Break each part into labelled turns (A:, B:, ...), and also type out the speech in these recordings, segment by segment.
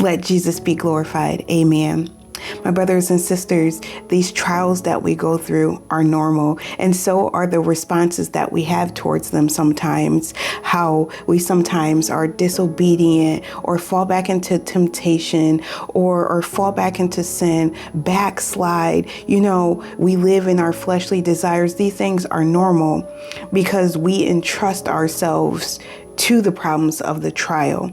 A: Let Jesus be glorified. Amen. My brothers and sisters, these trials that we go through are normal, and so are the responses that we have towards them sometimes. How we sometimes are disobedient or fall back into temptation or fall back into sin, backslide. We live in our fleshly desires. These things are normal because we entrust ourselves to the problems of the trial.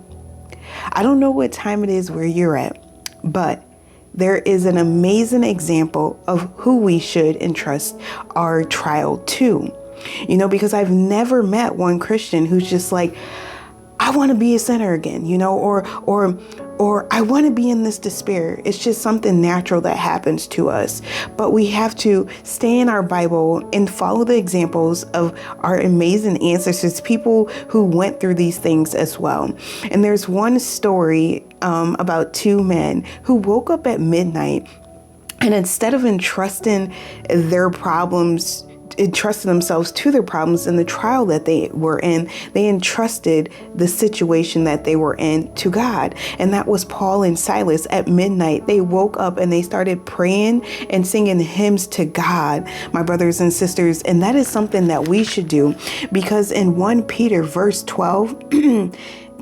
A: I don't know what time it is where you're at, but there is an amazing example of who we should entrust our trial to. Because I've never met one Christian who's just like, I want to be a sinner again, or I want to be in this despair. It's just something natural that happens to us. But we have to stay in our Bible and follow the examples of our amazing ancestors, people who went through these things as well. And there's one story about two men who woke up at midnight, and instead of entrusting themselves to their problems in the trial that they were in, they entrusted the situation that they were in to God. And that was Paul and Silas. At midnight, they woke up and they started praying and singing hymns to God, my brothers and sisters. And that is something that we should do, because in 1 Peter verse 12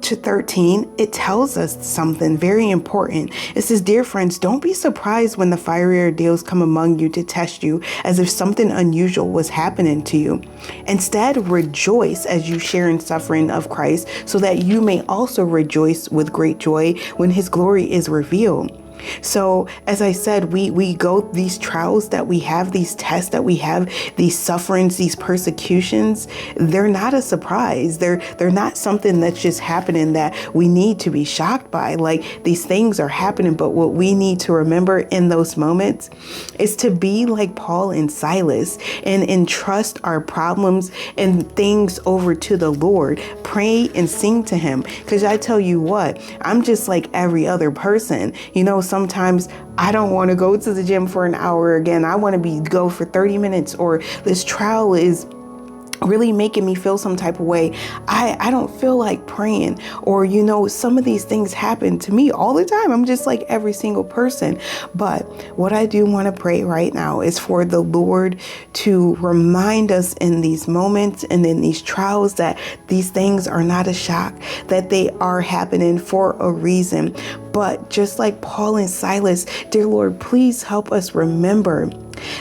A: to 13, it tells us something very important. It says, "Dear friends, don't be surprised when the fiery ordeals come among you to test you as if something unusual was happening to you. Instead, rejoice as you share in suffering of Christ, so that you may also rejoice with great joy when his glory is revealed." So as I said, we go these trials that we have, these tests that we have, these sufferings, these persecutions. They're not a surprise. They're not something that's just happening that we need to be shocked by. Like, these things are happening, but what we need to remember in those moments is to be like Paul and Silas and entrust our problems and things over to the Lord. Pray and sing to him. Because I tell you what, I'm just like every other person. Sometimes I don't want to go to the gym for an hour again. I want to go for 30 minutes, or this trial is really making me feel some type of way. I don't feel like praying, or some of these things happen to me all the time. I'm just like every single person. But what I do want to pray right now is for the Lord to remind us in these moments and in these trials that these things are not a shock, that they are happening for a reason. But just like Paul and Silas, dear Lord, please help us remember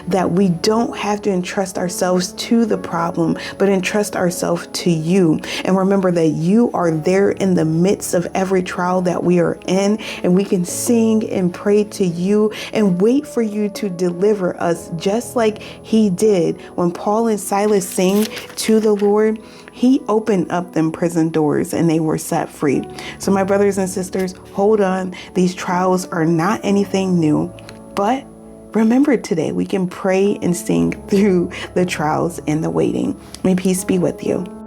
A: that we don't have to entrust ourselves to the problem, but entrust ourselves to you. And remember that you are there in the midst of every trial that we are in, and we can sing and pray to you and wait for you to deliver us, just like he did when Paul and Silas sang to the Lord. He opened up them prison doors and they were set free. So my brothers and sisters, hold on. These trials are not anything new, but remember today, we can pray and sing through the trials and the waiting. May peace be with you.